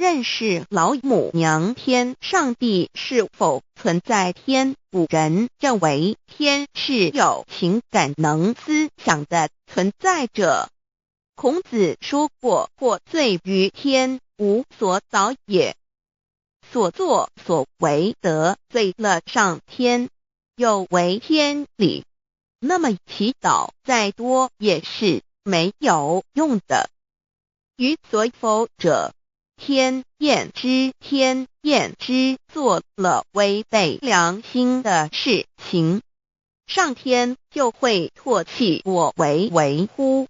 认识老母娘天上帝是否存在天。古人认为天是有情感能思想的存在者。孔子说过，或罪于天，无所导也。所作所为得罪了上天，有违天理，那么祈祷再多也是没有用的。予所否者，天厌之，天厌之，做了违背良心的事情，上天就会唾弃我为乎？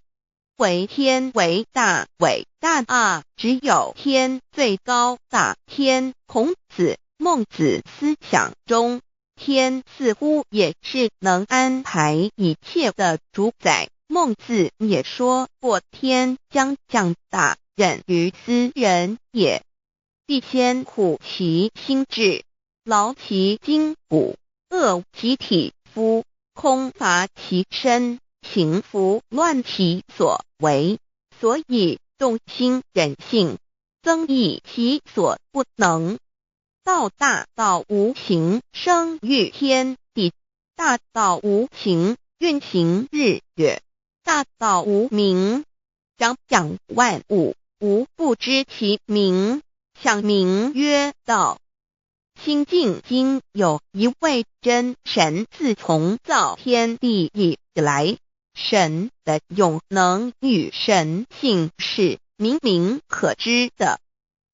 为天为大，伟大啊！只有天最高大。天，孔子、孟子思想中，天似乎也是能安排一切的主宰。孟子也说过，天将降大任于斯人也，必先苦其心志，劳其筋骨，饿其体肤，空乏其身，行拂乱其所为，所以动心忍性，增益其所不能。道大道无形，生育天地；大道无形，运行日月；大道无名，长养万物，无不知其名，想名曰道。新晋经有一位真神，自从造天地以来，神的永能与神性是明明可知的，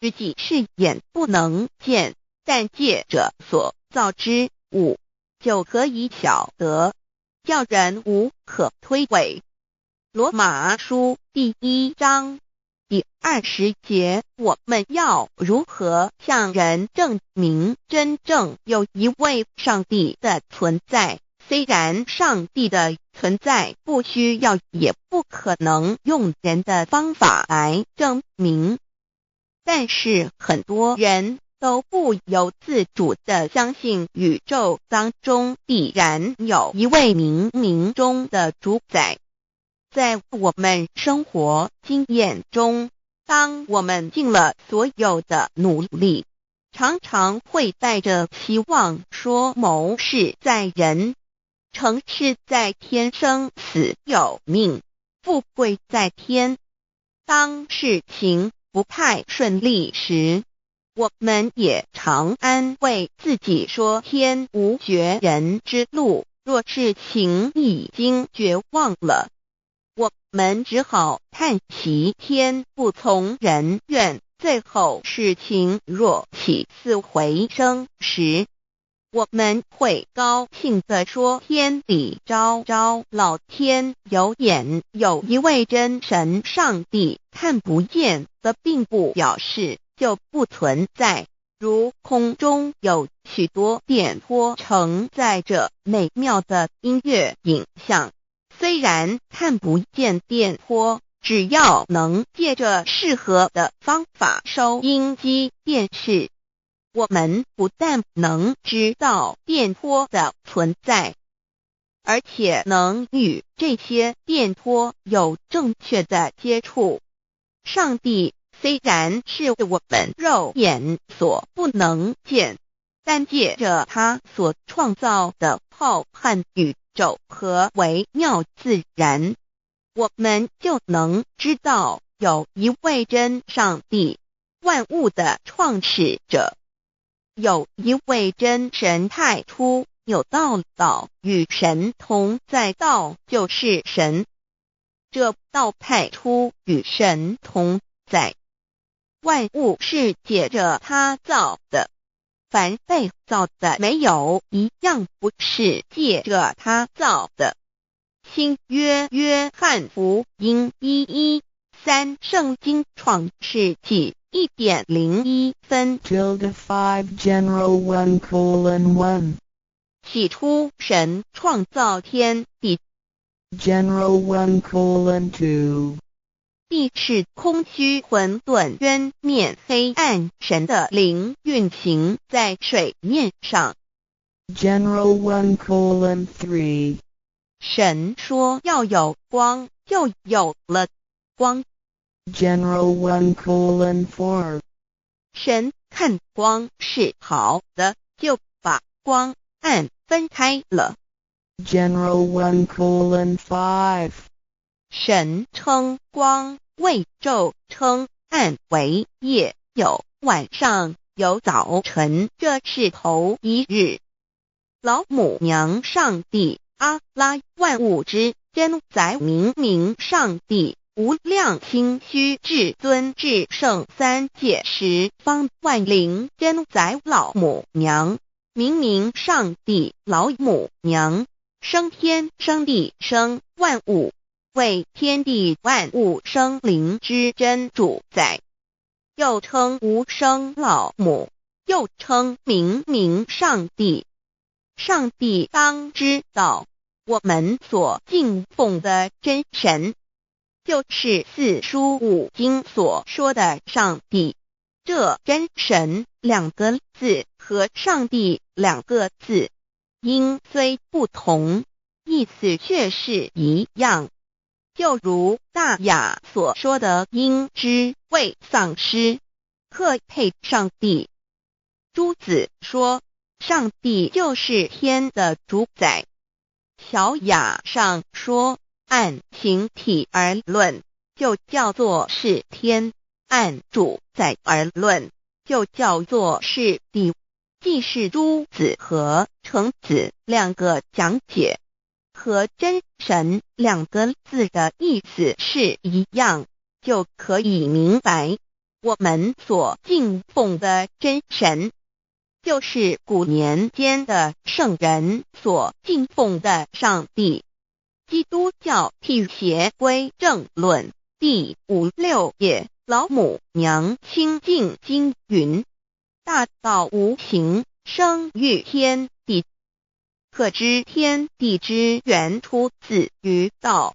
自己是眼不能见，但借着所造之物，就可以晓得，叫人无可推诿。罗马书第1章第20节，我们要如何向人证明真正有一位上帝的存在？虽然上帝的存在不需要也不可能用人的方法来证明，但是很多人都不由自主地相信宇宙当中必然有一位冥冥中的主宰。在我们生活经验中，当我们尽了所有的努力，常常会带着期望说谋事在人，成事在天，生死有命，富贵在天。当事情不太顺利时，我们也常安慰自己说天无绝人之路，若事情已经绝望了，我们只好叹息天不从人愿。最后事情若起死回生时，我们会高兴地说天理昭昭，老天有眼，有一位真神上帝，看不见的并不表示就不存在。如空中有许多电波承载着美妙的音乐影像，虽然看不见电波，只要能借着适合的方法收音机电视，我们不但能知道电波的存在，而且能与这些电波有正确的接触。上帝虽然是我们肉眼所不能见，但借着他所创造的浩瀚宇宙和微妙自然，我们就能知道有一位真上帝，万物的创始者，有一位真神太初有道，道与神同在，道就是神，这道太初与神同在。万物是借着他造的，凡被造的没有一样不是借着他造的。新约约翰福音1:13，圣经创世纪1.01分 5 general 1:1 起初神创造天地， general 1:2 地是空虚混沌渊面黑暗，神的灵运行在水面上。 general 1:3 神说要有光，就有了光。 general 1:4神看光是好的，就把光暗分开了。General 1:5. 神称光为昼，称暗为夜，有晚上，有早晨，这是头一日。老母娘上帝，阿拉，万物之真宰，明明上帝，无量心虚至尊至圣三界十方万灵真宰老母娘，明明上帝老母娘，生天生地生万物，为天地万物生灵之真主宰，又称无生老母，又称明明上帝。上帝当知道，我们所敬奉的真神，就是四书五经所说的上帝。这真神两个字和上帝两个字，音虽不同，意思却是一样。就如大雅所说的音之谓丧尸，特配上帝。朱子说，上帝就是天的主宰。小雅上说，按形体而论，就叫做是天；按主宰而论，就叫做是地。既是朱子和程子两个讲解，和真神两个字的意思是一样，就可以明白，我们所敬奉的真神，就是古年间的圣人所敬奉的上帝。基督教辟邪归正论第56页，老母娘清净经云：大道无形，生育天地，可知天地之源出自于道，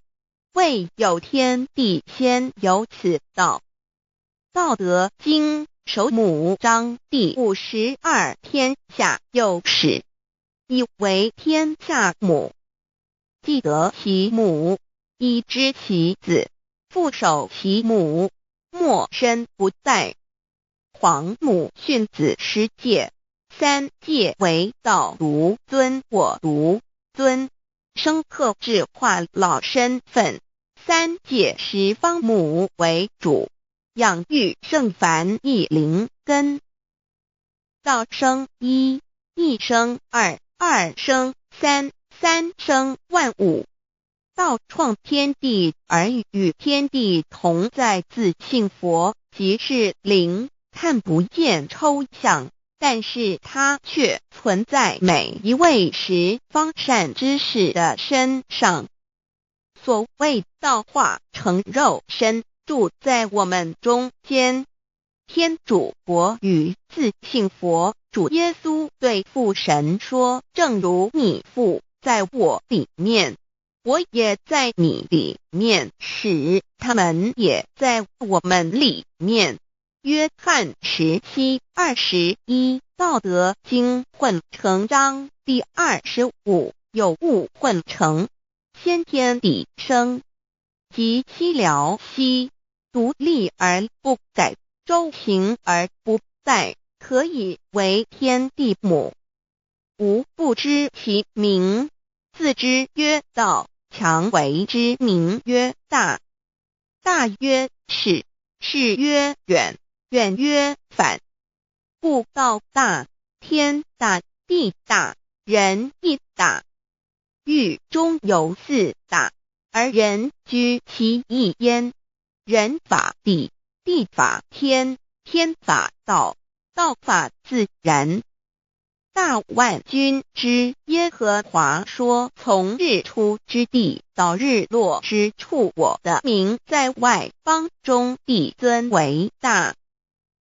未有天地，先有此道。道德经首母章第52，天下有始，以为天下母。既得其母，以知其子，父守其母，莫身不在。皇母训子十戒，三戒为道如尊我如尊，生克制化老身份。三戒十方母为主，养育圣凡一灵根。道生一，一生二，二生三，三生万物。道创天地而与天地同在，自性佛，即是灵，看不见抽象，但是它却存在每一位十方善知识的身上。所谓道化成肉身，住在我们中间。天主佛与自性佛主耶稣对父神说，正如你父在我里面，我也在你里面，使他们也在我们里面。约翰17:21，道德经混成章第25，有物混成，先天地生，即七辽息，独立而不改，周行而不殆，可以为天地母。吾不知其名，自之曰道，强为之名曰大。大曰始，始曰远，远曰反。故道大，天大，地大，人亦大。狱中有四大，而人居其一焉。人法地，地法天，天法道，道法自然。大万军之耶和华说，从日出之地到日落之处，我的名在外邦中必尊为大。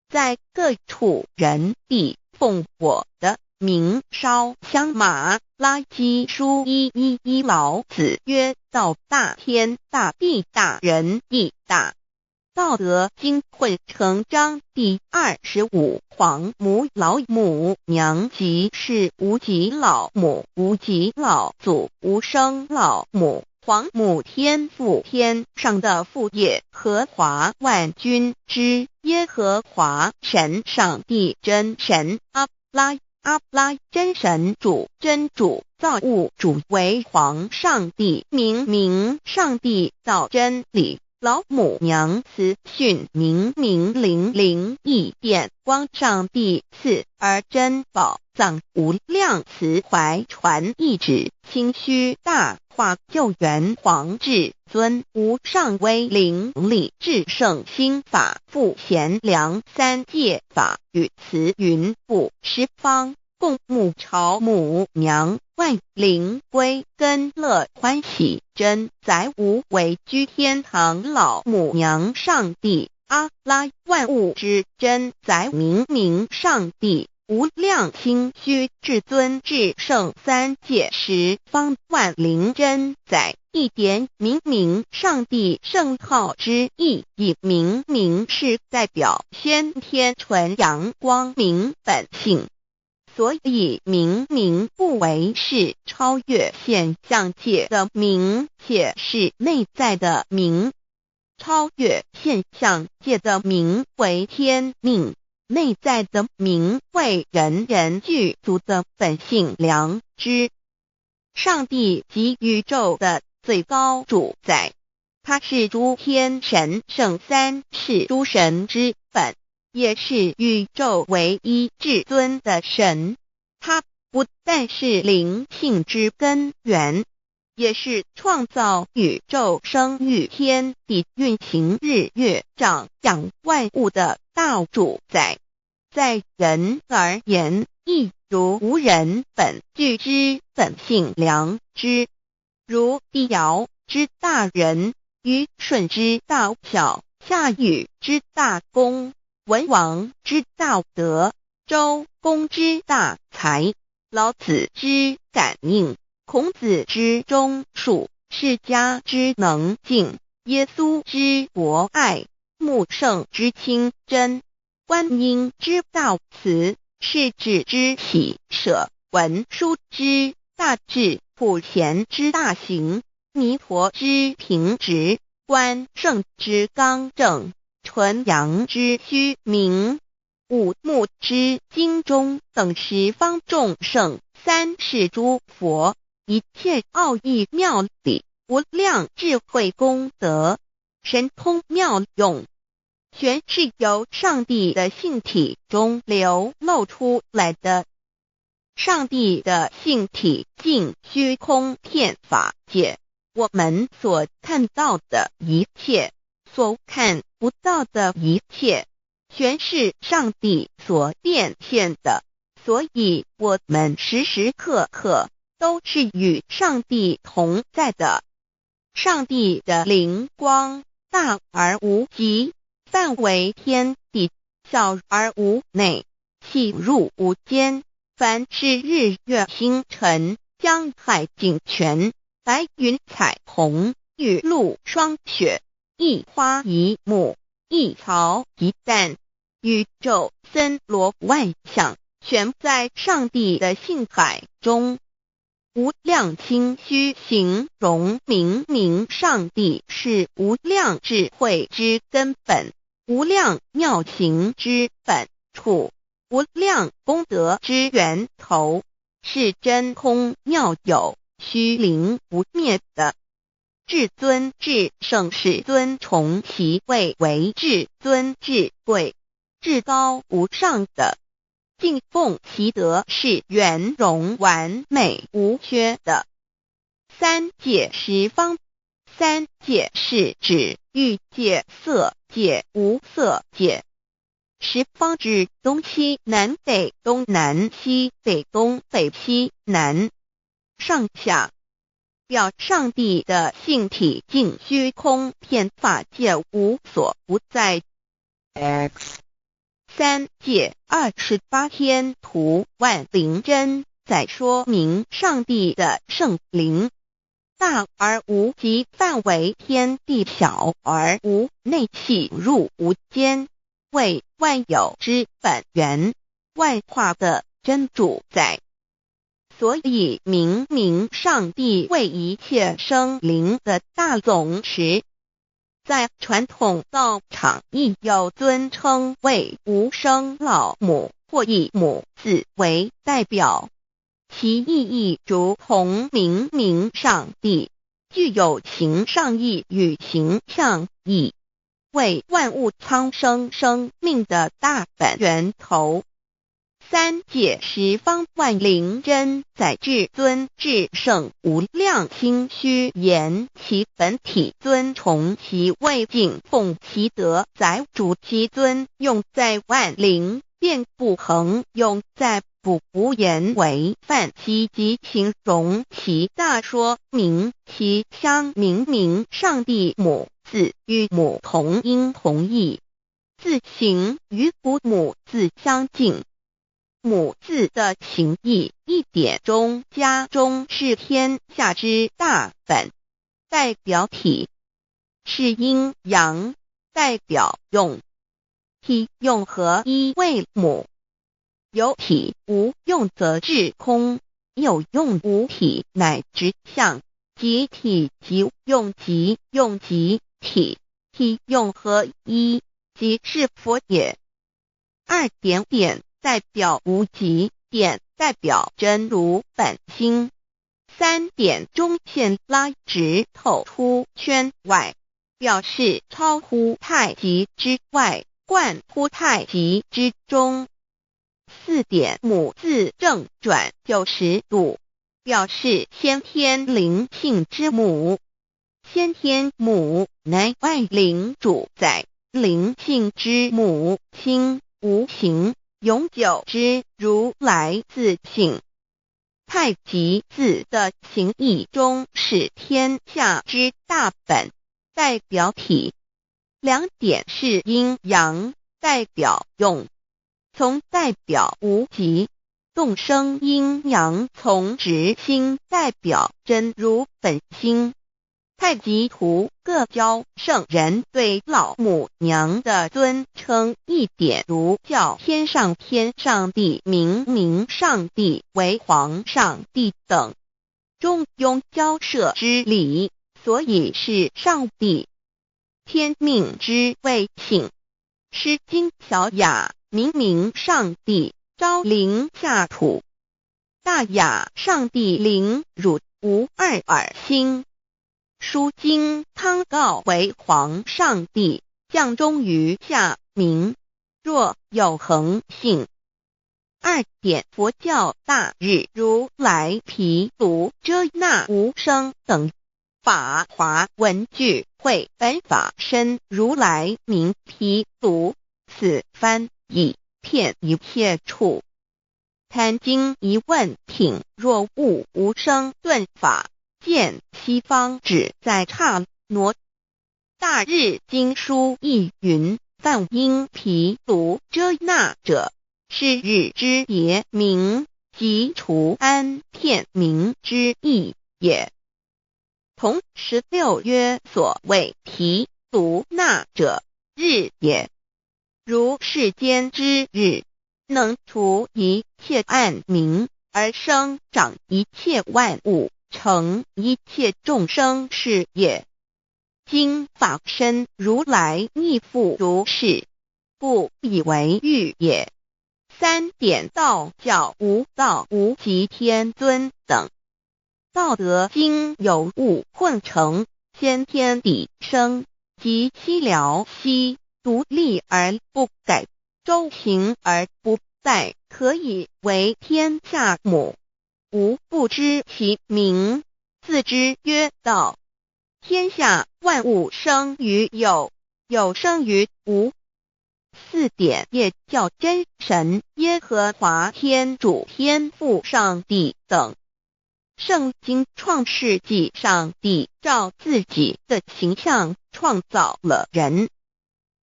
在各处人必奉我的名烧香马拉基书1:11，老子曰：道大，天大，地大，人亦大。道德经混成章第25，皇母老母娘，即是无极老母，无极老祖，无生老母，皇母天父，天上的父耶和华万军之耶和华神，上帝真神，阿拉真神主，真主，造物主，为皇上帝，明上帝造真理，老母娘慈训，明灵异变光，上帝赐而真宝藏，无量慈怀传意旨，清虚大化救援，皇至尊无上威灵力，至圣心法，复贤良三界法，与慈云布十方，共沐朝母娘，万灵归根乐欢喜，真载无为居天堂，老母娘上帝，阿拉万物之真载，明上帝，无量清虚至尊至圣三界十方，万灵真载，一点明上帝圣号之意义，明是代表先天纯阳光明本性，所以明不为是超越现象界的明，且是内在的明。超越现象界的明为天命，内在的明为人具足的本性良知。上帝即宇宙的最高主宰，他是诸天神圣三世诸神之本，也是宇宙唯一至尊的神。他不但是灵性之根源，也是创造宇宙生育天地运行日月长养万物的大主宰。在人而言，亦如无人本具之本性良知，如帝尧之大仁，虞舜之大巧，夏禹之大功，文王之大德，周公之大才，老子之感应，孔子之忠恕，释迦之能静，耶稣之博爱，穆圣之清真，观音之大慈，世子之喜舍，文殊之大智，普贤之大行，弥陀之平直，关圣之刚正，纯阳之虚明，五目之精中，等十方众圣，三世诸佛，一切奥义妙理，无量智慧功德，神通妙用，全是由上帝的性体中流露出来的。上帝的性体尽虚空遍法界，我们所看到的一切，所看不到的一切，全是上帝所变现的，所以我们时时刻刻都是与上帝同在的。上帝的灵光大而无极，范围天地，小而无内，细入无间。凡是日月星辰，江海井泉，白云彩虹，雨露霜雪，一花一木，一草一蛋，宇宙森罗万象，全在上帝的性海中。无量清虚形容明上帝是无量智慧之根本，无量妙行之本处，无量功德之源头，是真空妙有，虚灵不灭的。至尊至圣世尊崇其位为至尊至贵，至高无上的，敬奉其德是圆融完美无缺的。三界十方，三界是指欲界、色界、无色界。十方指东西南北东南西北东北西南上下，表上帝的性体尽虚空遍法界无所不在。 X 三界28天图万灵真在说明上帝的圣灵大而无极，范围天地，小而无内，细入无间，为万有之本源，万化的真主宰。所以明明上帝为一切生灵的大总持。在传统道场亦有尊称为无生老母，或以母字为代表，其意义如同明明上帝，具有形上义与形象义，为万物苍生生命的大本源头。三界十方万灵真在至尊至圣无量心虚言其本体尊崇其位敬奉其德载主其尊，用在万灵便不恒用在不无言为范其及形容其大说明其相明明上帝母字与母同音同义，字形与父母字相近。母字的情义一点中家中是天下之大本，代表体是阴阳，代表用，体用合一为母。有体无用则至空，有用无体乃直相，即体即用即用即体，体用合一即是佛也。二点点代表无极，点代表真如本心，三点中线拉直透出圈外，表示超乎太极之外，贯乎太极之中。四点母字正转90度，表示先天灵性之母。先天母乃外灵主宰，灵性之母心无形永久之如来自性。太极字的形义中是天下之大本，代表体。两点是阴阳，代表用，从代表无极，动生阴阳从直心代表真如本心。太极图各教圣人对老母娘的尊称一点如叫天上帝明明上帝为皇上帝等，中庸交涉之理，所以是上帝。天命之谓性，诗经小雅明明上帝昭灵下土，大雅上帝灵汝无二耳心。书经汤告为皇上帝降中于下民，若有恒性。二点佛教大日如来毗卢遮那无生等法华文具会本法身如来名毗卢，此翻译遍一切处。贪经一问品若悟无生顿法，见西方只在刹那。大日经书亦云，梵音毗卢遮那者，是日之别名，即除安片名之意也。同16曰所谓毗卢那者，日也。如世间之日，能除一切暗明，而生长一切万物，成一切众生是也。今法身如来亦复如是，故以为喻也。三点道教无道无极天尊等。道德经有物混成，先天地生，即悉了悉，独立而不改，周行而不殆，可以为天下母。吾不知其名，自之曰道。天下万物生于有，有生于无。四点也叫真神耶和华天主天父上帝等。圣经创世纪，上帝照自己的形象创造了人。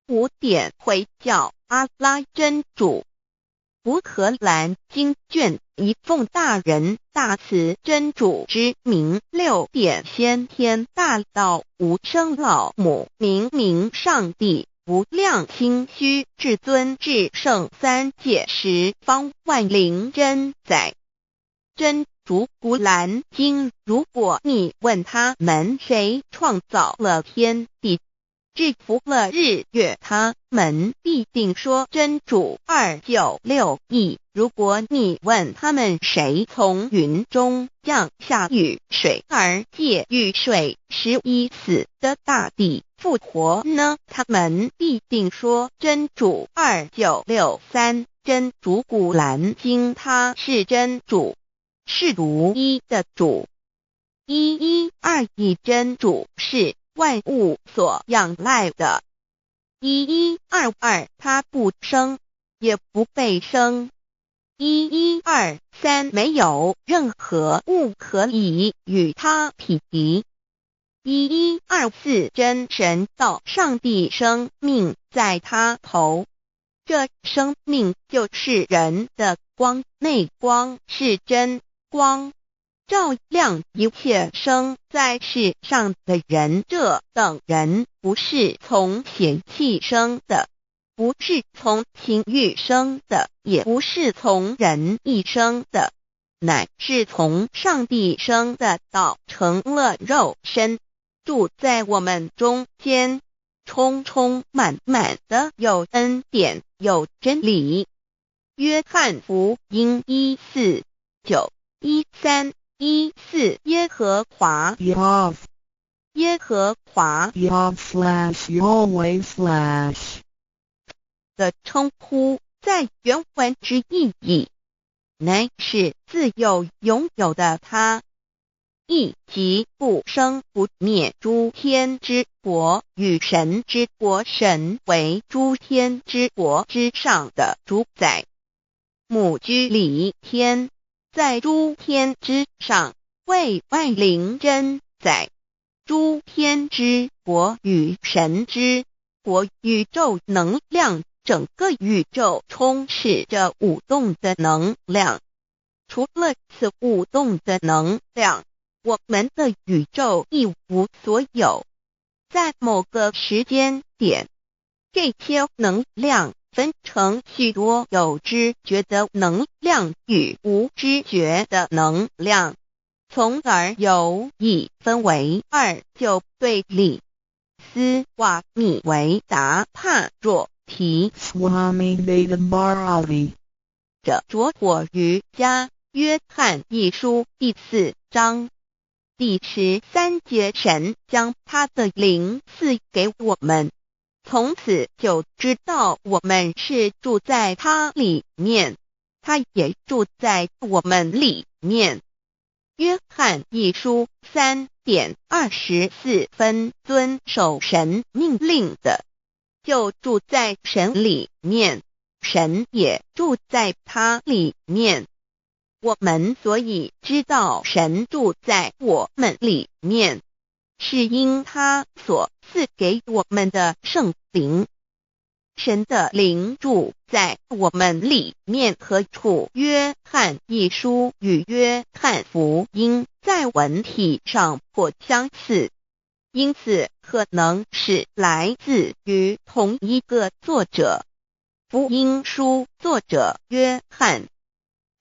五点回教阿拉真主。乌克兰经卷一奉大人大慈真主之名，六点先天大道无生老母明明上帝无量心虚至尊至圣三界十方万灵真在。真竹古兰经，如果你问他们谁创造了天地，制服了日月，他们必定说真主296亿。如果你问他们谁从云中降下雨水而借雨水使已死的大地复活呢？他们必定说真主2963。真主古兰经，他是真主，是独一的主。112真主是万物所仰赖的。1122他不生，也不被生。1123没有任何物可以与他匹敌。1124真神道上帝生命在他头，这生命就是人的光，内光是真光，照亮一切生在世上的人。这等人不是从血气生的，不是从情欲生的，也不是从人意生的，乃是从上帝生的道成了肉身，住在我们中间，充充满满的有恩典有真理。约翰福音1491314耶和华 Yav 耶和华 Yav/Yahweh/ 的称呼，在原文之意义乃是自有拥有的他，亦即不生不灭诸天之国与神之国，神为诸天之国之上的主宰。母居里天，在诸天之上，为万灵真宰。诸天之国与神之国，宇宙能量，整个宇宙充斥着舞动的能量。除了此舞动的能量，我们的宇宙一无所有。在某个时间点，这些能量分成许多有知觉的能量与无知觉的能量，从而有一分为二，就对立。斯瓦米维达帕若提 Swami Vedabharati 着着火瑜伽约翰一书第4章第13节，神将他的灵赐给我们，从此就知道我们是住在他里面，他也住在我们里面。约翰一书3:24遵守神命令的，就住在神里面，神也住在他里面。我们所以知道神住在我们里面，是因他所赐给我们的圣灵。神的灵住在我们里面何处？约翰一书与约翰福音在文体上颇相似，因此可能是来自于同一个作者。福音书作者约翰，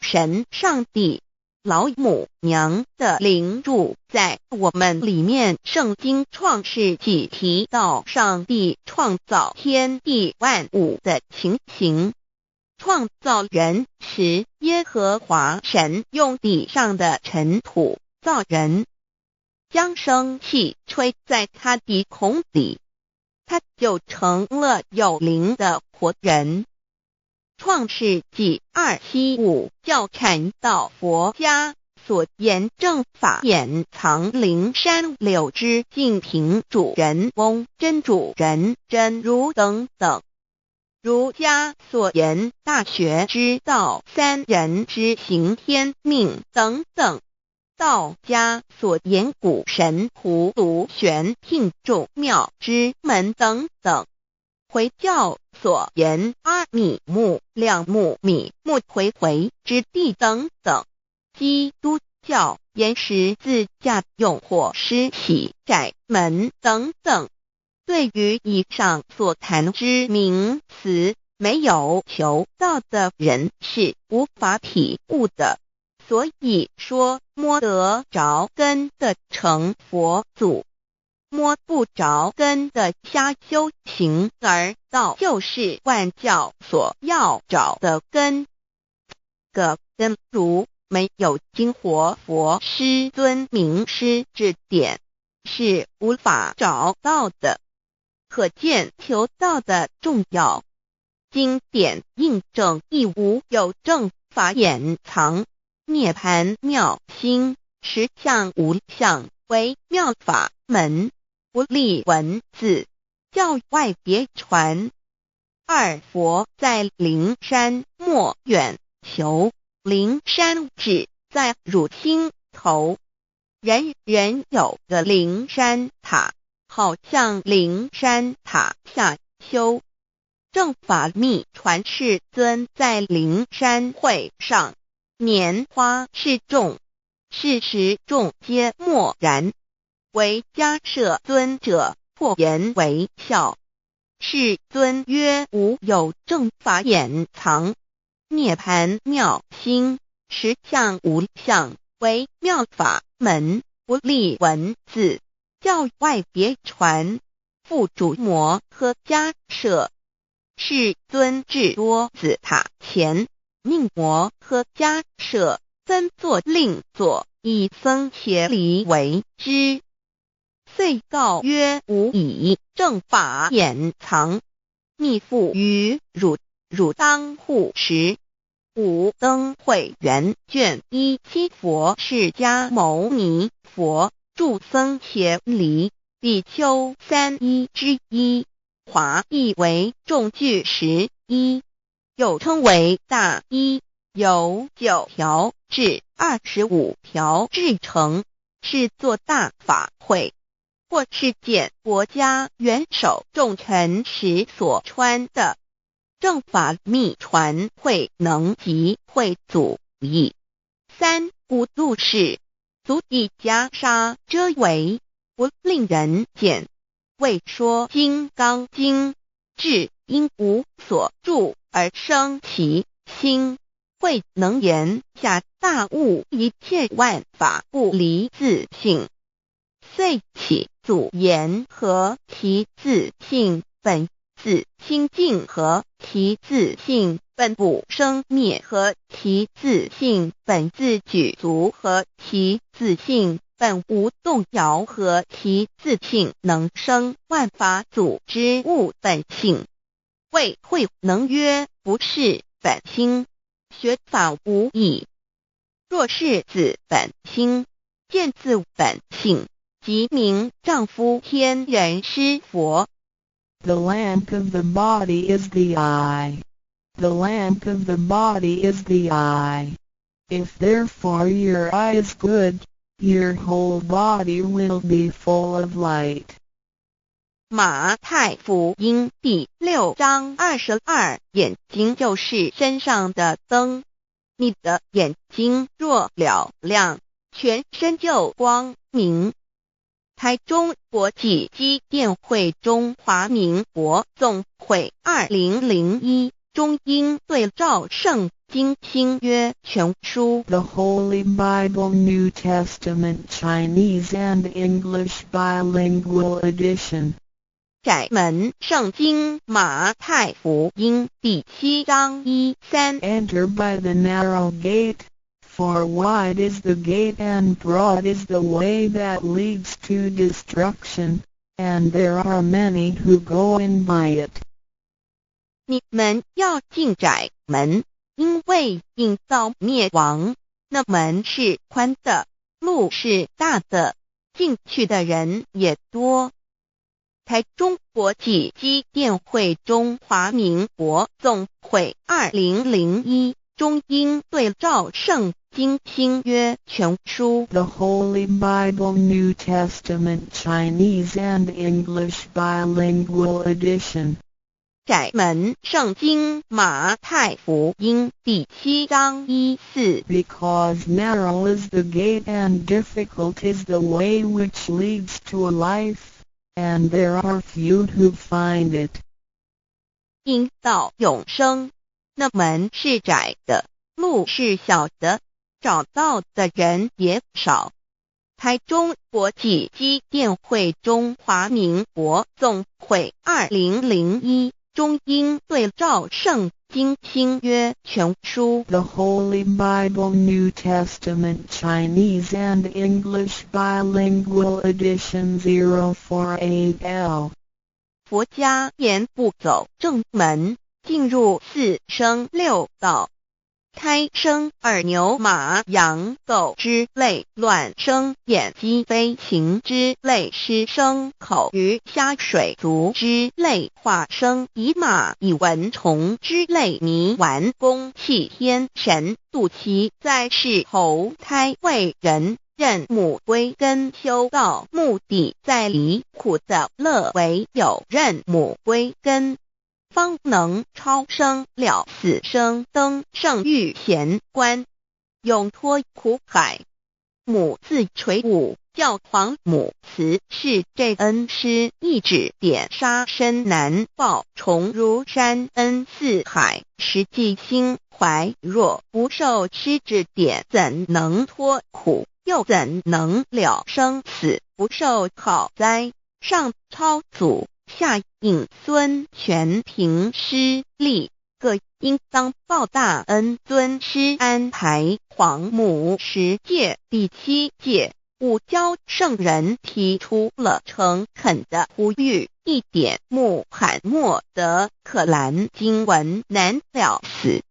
神上帝老母娘的灵住在我们里面。圣经创世纪提到上帝创造天地万物的情形。创造人时，耶和华神用地上的尘土造人，将生气吹在他鼻孔里，他就成了有灵的活人。创世纪275教阐到佛家所言正法掩藏灵山柳之净瓶主人翁真主人真如等等。儒家所言大学之道三人之行天命等等。道家所言古神荼毒玄牝众妙之门等等。回教所言阿米木、亮木、米木回回之地等等。基督教言十字架、用火施洗、窄门等等。对于以上所谈之名词，没有求道的人是无法体悟的。所以说摸得着根的成佛祖，摸不着根的瞎修行而道，就是万教所要找的根。个根如没有经活佛师尊名师指点，是无法找到的。可见求道的重要。经典印证亦无有正法掩藏，涅盘妙心，实相无相，为妙法门，不立文字，教外别传。二佛在灵山莫远求，灵山只在汝心头，人人有个灵山塔，好像灵山塔下修。正法密传世尊在灵山会上拈花示众，是时众皆默然，唯迦摄尊者破颜为笑。世尊曰：无有正法掩藏，涅盘妙心，实相无相，为妙法门，不立文字，教外别传。复主摩诃迦摄。世尊至多子塔前，命摩诃迦摄分座令座，以僧伽梨为之。遂告曰：吾以正法掩藏，逆复于汝，汝当护持。五灯会元卷17佛释迦牟尼佛著僧伽梨比丘31之一，华译为众句11，又称为大一，由9条至25条制成，是作大法会，或是见国家元首重臣时所穿的。正法密传会能及会祖义。三不度世，足以袈裟遮围，不令人见。为说金刚经，至因无所住而生其心，慧能言下大悟，一切万法不离自性。遂起祖言和其自性本自清净，和其自性本不生灭，和其自性本自具足，和其自性本无动摇，和其自性能生万法组之物本性。谓慧能曰：不是本心，学法无益。若是自本心，见自本性，即名丈夫天人师佛。The lamp of the body is the eye. The lamp of the body is the eye. If therefore your eye is good, your whole body will be full of light. 马太福音第6章22，眼睛就是身上的灯。你的眼睛若了亮，全身就光明。台中国际机电会中华民国总会2001中英对照圣经新约全书 The Holy Bible New Testament Chinese and English Bilingual Edition. 窄门圣经马太福音第7章1-3 Enter by the narrow gate, for wide is the gate and broad is the way that leads to destruction, and there are many who go in by it. 你们要进窄门，因为引到灭亡。那门是宽的，路是大的，进去的人也多。台中国际机电会中华民国总会2001中英对照圣经新约全书 The Holy Bible New Testament Chinese and English Bilingual Edition. 窄门圣经马太福音第7章1-4 Because narrow is the gate and difficult is the way which leads to life, and there are few who find it. 因到永生，那门是窄的，路是小的，找到的人也少。台中国际机电会中华民国总会2001中英对照圣经新约全书 The Holy Bible New Testament Chinese and English Bilingual Edition 048L 佛家言不走正门，进入四生六道。胎生耳牛马羊狗之类，卵生眼鸡飞禽之类，湿生口鱼虾水族之类，化生以马以蚊虫之类，泥丸公气天神，度其在世投胎为人，任母归根修道，目的在离苦的乐为有任母归根，方能超生了死生，登圣域贤官，永脱苦海。母自垂武，教皇母慈是这恩师，一指点杀身难报，重如山恩四海，实际心怀若不受师指点，怎能脱苦，又怎能了生死，不受好灾。上超祖，下应孙权凭师力，各应当报大恩。尊师安排皇母10诫，第7诫，五教圣人提出了诚恳的呼吁，一点穆罕默德可兰经文难了死，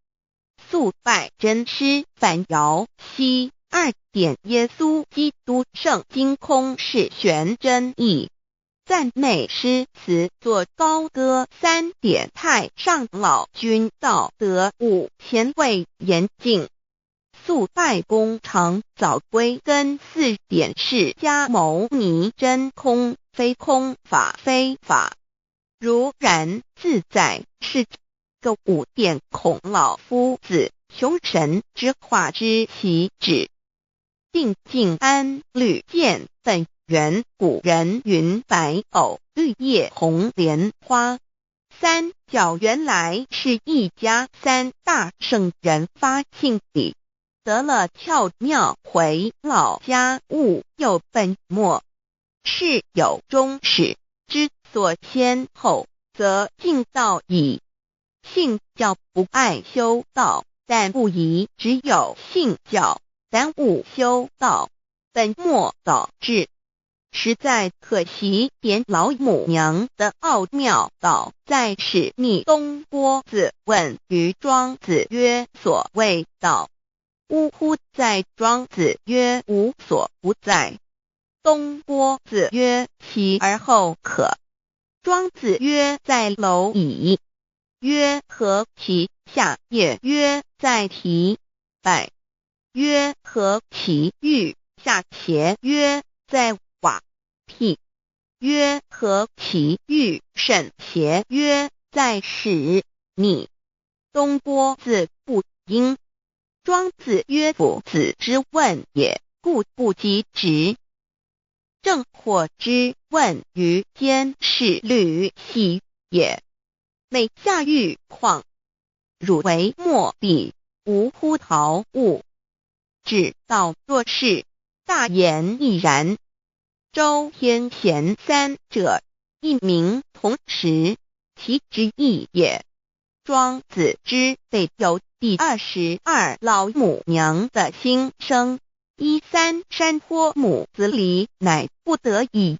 肃拜真师反摇息。2点耶稣基督圣经空是玄真义，赞美诗词作高歌。3点太上老君道德5前卫严谨，肃拜公常早归根。4点释迦牟尼真空，非空法非法，如然自在是个。5点孔老夫子雄神之化之其旨，定静安律见本源。古人云白藕绿叶红莲花。3角原来是一家3大圣人发庆礼，得了窍妙，回老家务有本末，事有终始，之所先后，则敬道矣。信教不爱修道，但不宜只有信教，耽误修道，本末倒置，实在可惜。点老母娘的奥妙道在使逆东郭子问于庄子曰：所谓道，呜呼！在庄子曰：无所不在。东郭子曰：其而后可？庄子曰：在蝼蚁。曰：何其下也？曰：在蹄。百。曰：何其欲下且？曰：在瓦辟。曰：何其欲甚且？曰：在使逆。东郭子不应。庄子曰：夫子之问也，故不及直。正或之问于监视律系也，每下狱况，汝为莫必，无乎陶物。只道若是，大言亦然。周天贤3者，一名同时，其之义也。庄子之备有第22老母娘的心声，13山坡母子礼，乃不得已。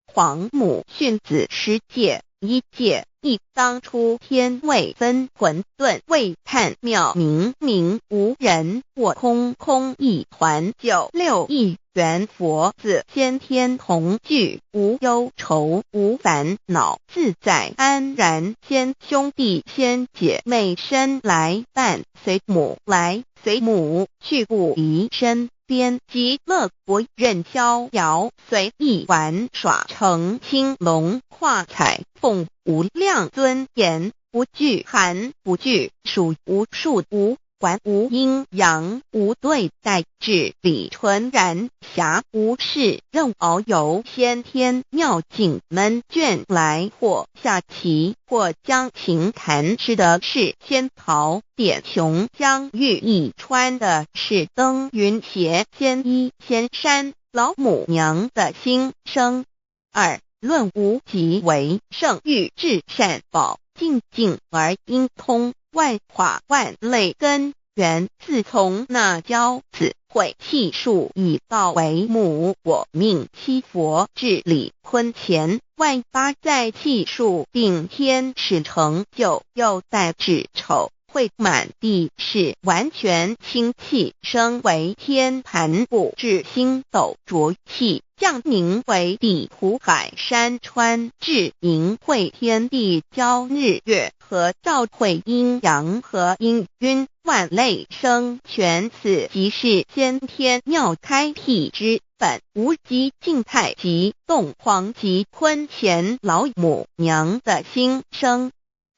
皇母训子10诫，1诫亦当初天未分，混沌未探妙明明无人，我空空一团。9六一元佛子先天同具，无忧愁无烦恼，自在安然。先兄弟先姐妹生来伴，随母来随母去，不离身边。极乐国任逍遥，随意玩耍，成青龙画彩凤，无量尊严，不惧寒不惧暑，无数无观无阴阳，无对待，至理纯然，暇无事，任遨游，先天妙境门卷来，或下棋，或将琴弹，吃的是仙桃点琼将玉一穿的是登云鞋，仙衣仙山，老母娘的心声。二论无极为圣域至善宝，静静而应通，万化万类根源，自从那骄子会气数以道为母，我命七佛至理坤前，万八在气数并天使成就，又待至丑会满地是完全清气，升为天盘部至星斗浊气，降凝为地湖海山川，至盈会天地交日月和照会阴阳和阴晕，万类生全，此即是先天妙开辟之本，无极静态及动黄及坤乾老母娘的心声。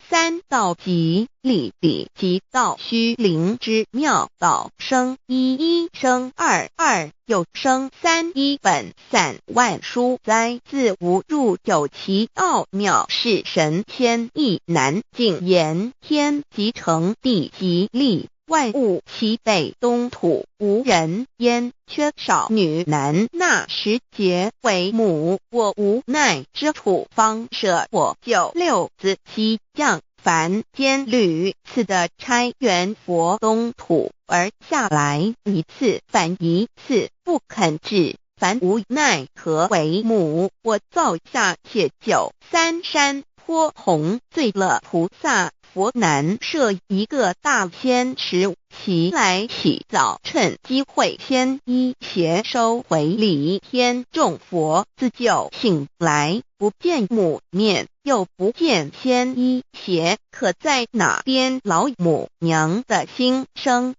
三道即理理即道虚灵之妙道生，一一生二，二又生三，一本散万殊哉，自无入有其奥妙，是神千亿难尽言，天即成，地即立，万物其北东土，无人焉，缺少女男，那时节为母，我无奈之处，方舍我九六子七将凡间屡次的差援佛东土，而下来一次反一次不肯治，凡无奈何为母，我造下且九三山颇弘罪了菩萨，佛难设一个大仙池，其来洗澡，趁机会先一邪收回礼天，众佛自救醒来，不见母面，又不见先一邪，可在哪边老母娘的心声？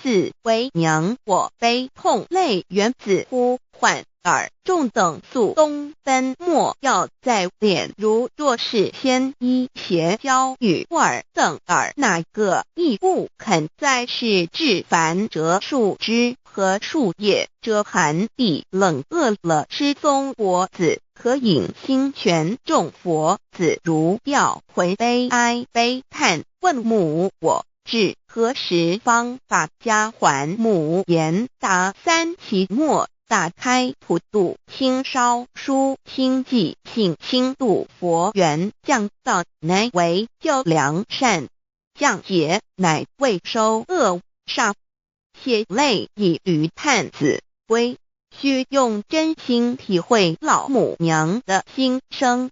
四为娘我悲痛泪源自呼唤耳众等速东奔，莫要在脸，如若是先一邪教与尔等耳，哪个亦不肯在世至凡折树枝和树叶，遮寒地冷，饿了吃松果子，可饮清泉，众佛子如调回悲哀悲叹，问母我至何时方把家还母？言答三期末，打开普度清烧书清寂性清度佛缘，降道乃为救良善，降劫乃为收恶煞，血泪以于叹子归，须用真心体会老母娘的心声，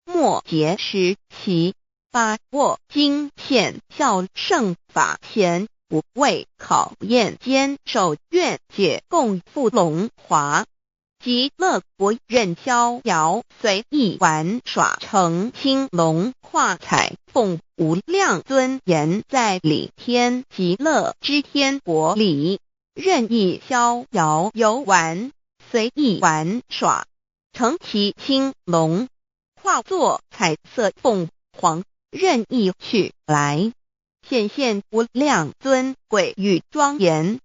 莫结识其把握经现效圣法前，不为考验坚守愿解共赴龙华，极乐国任逍遥随意玩耍，成青龙化彩凤，无量尊严在里天极乐之天国里，任意逍遥游玩，随意玩耍，成其青龙，化作彩色凤凰，任意去来，显现无量尊贵与庄严，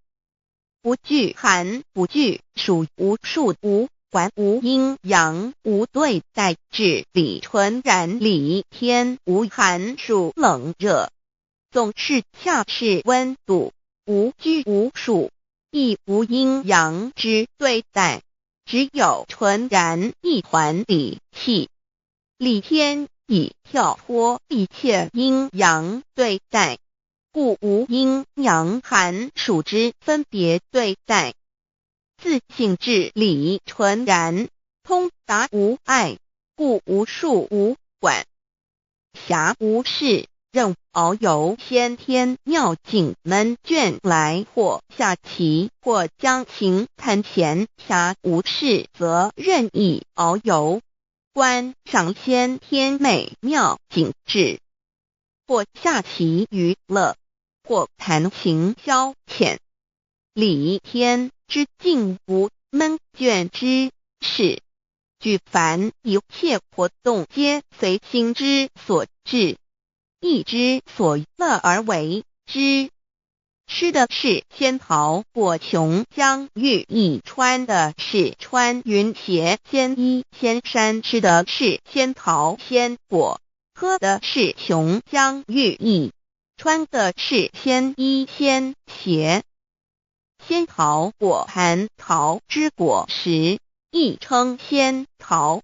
不惧寒，不惧暑，无数无管，无阴阳，无对待，至理纯然理天，无寒暑冷热，总是恰是温度，无拘无束，亦无阴阳之对待，只有纯然一环理气，理天以跳脱一切阴阳对待，故无阴阳寒暑之分别对待，自性至理纯然，通达无碍，故无束无管，暇无事，任遨游先天妙境门卷来，或下棋，或将琴弹弦，暇无事则任意遨游，观赏先天美妙景致，或下棋娱乐，或弹琴消遣，理天之境无闷倦之事，举凡一切活动皆随心之所至，意之所乐而为之。吃的是仙桃果琼浆玉液，穿的是穿云鞋仙衣仙衫，吃的是仙桃仙果，喝的是琼浆玉液，穿的是仙衣仙鞋。仙桃果蟠桃之果实，亦称仙桃。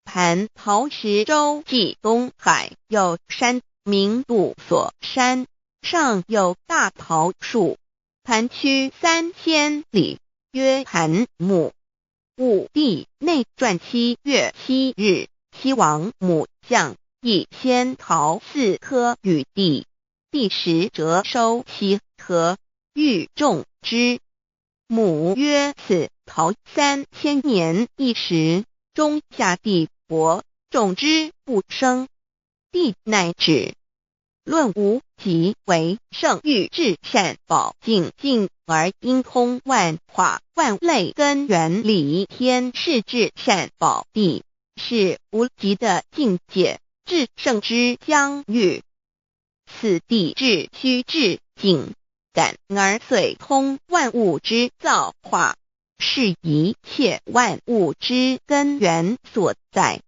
蟠桃实洲即东海有山，名杜所山，上有大桃树，盘曲3千里，曰盘木。武帝内传7月7日，西王母将以仙桃4颗与帝，帝时折收其核，欲种之。母曰：此桃3000年一时，中下地薄，种之不生。帝乃止。论无极为圣域至善宝净净而因通万化万类根源理天是至善宝地，是无极的境界，至圣之疆域。此地至虚至静，感而遂通万物之造化，是一切万物之根源所在。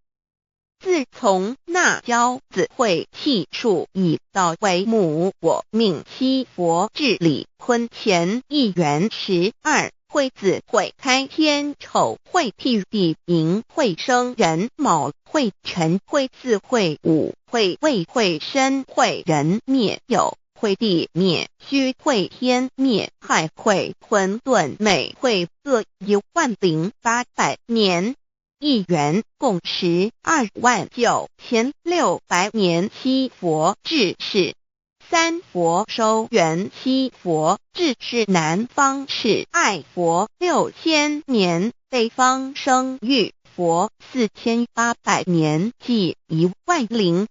自从那骄子会气数以道为母，我命七佛治理坤乾一元12，会子会开天，丑会替地，寅会生人，卯会辰，会巳会午，会未会申，会人灭酉，会地灭戌，会天灭亥，会混沌，每会各10800年。一元共129600年。七佛治世，三佛收元，七佛治世南方是爱佛6000年，北方生玉佛4800年，即10800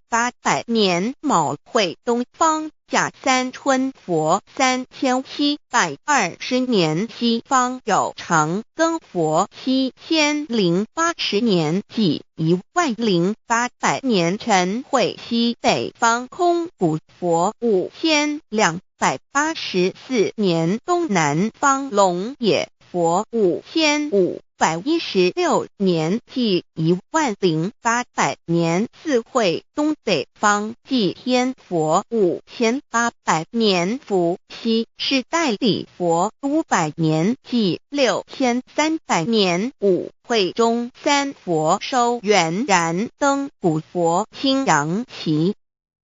年。卯会东方甲三春佛3720年，西方有长庚佛7080年，即10800年。辰会西北方空谷佛5284年，东南方龙野佛5516年，即10800年。四会东北方祭天佛5800年，伏羲是代理佛500年，即6300年。五会中三佛收元，燃灯古佛青阳旗，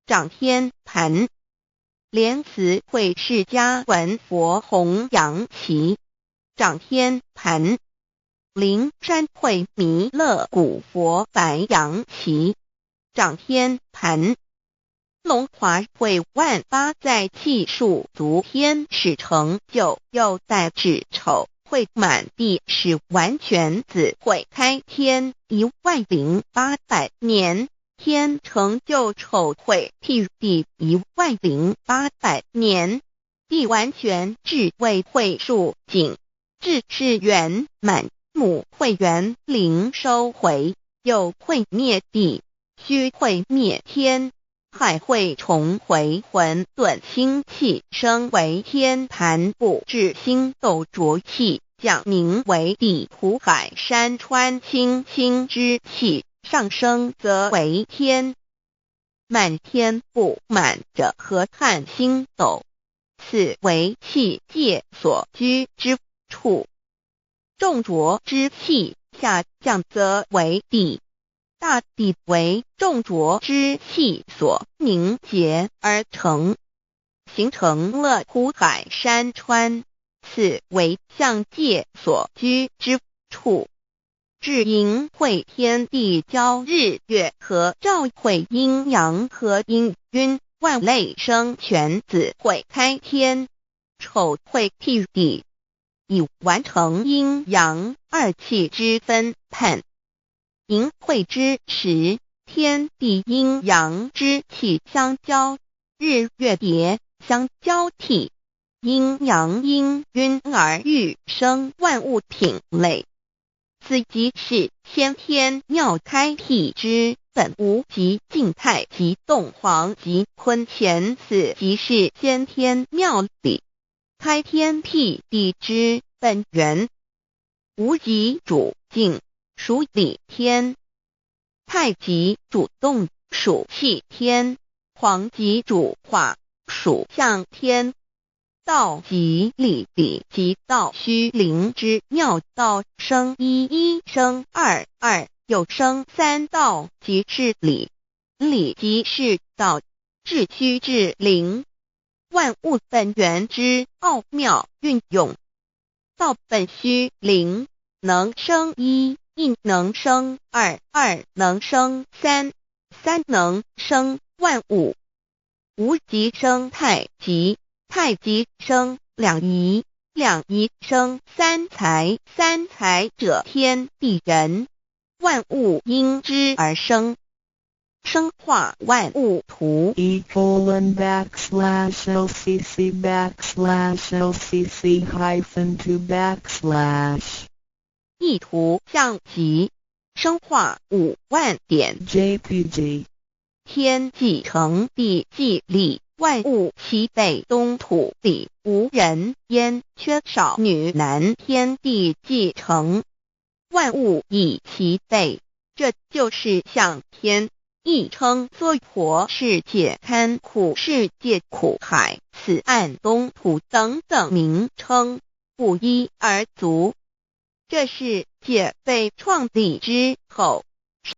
掌天盘。莲慈会释迦文佛红阳旗，掌天盘。灵山会弥勒古佛白阳旗，掌天盘。龙华会万八载气数足天使成就，又代指丑会满地是完全子会开天10800年，天成就丑会替地10800年，地完全智慧会数景，智是圆满。母会元灵收回，又会灭地，戌会灭天，亥会重回混沌星气，生为天盘部，至星斗浊气，降名为地土海山川清清之气，上升则为天。满天不满者河汉星斗，此为气界所居之处。重浊之气下降则为地，大地为重浊之气所凝结而成，形成了土海山川，此为象界所居之处。至寅会天地交日月和照会阴阳和阴晕，万类生全子会开天，丑会替地，以完成阴阳二气之分判。寅会之时，天地阴阳之气相交，日月叠相交替，阴阳阴晕而育生万物品类。此即是先天妙开辟之本无极静态及动黄及坤乾，此即是先天妙理。开天辟地之本源，无极主静，属理天；太极主动，属气天；黄极主化，属象天。道即理，理即道虚灵之妙道，生一，一生二，二又生三，道即是理，理即是道，至虚至灵，万物本源之奥妙运用。道本虚灵，能生一，一能生二，二能生三，三能生万物。无极生太极，太极生两仪，两仪生三才，三才者天地人，万物因之而生，生化万物图。://LCC_LCC_2/ 意图象极，生化5万点。JPG 天既成，地既立，万物齐备，东土里无人烟，缺少女男，天地既成，万物亦齐备，这就是象天。亦称娑婆世界、堪苦世界、苦海、此岸、东土等等名称，不一而足。这世界被创立之后，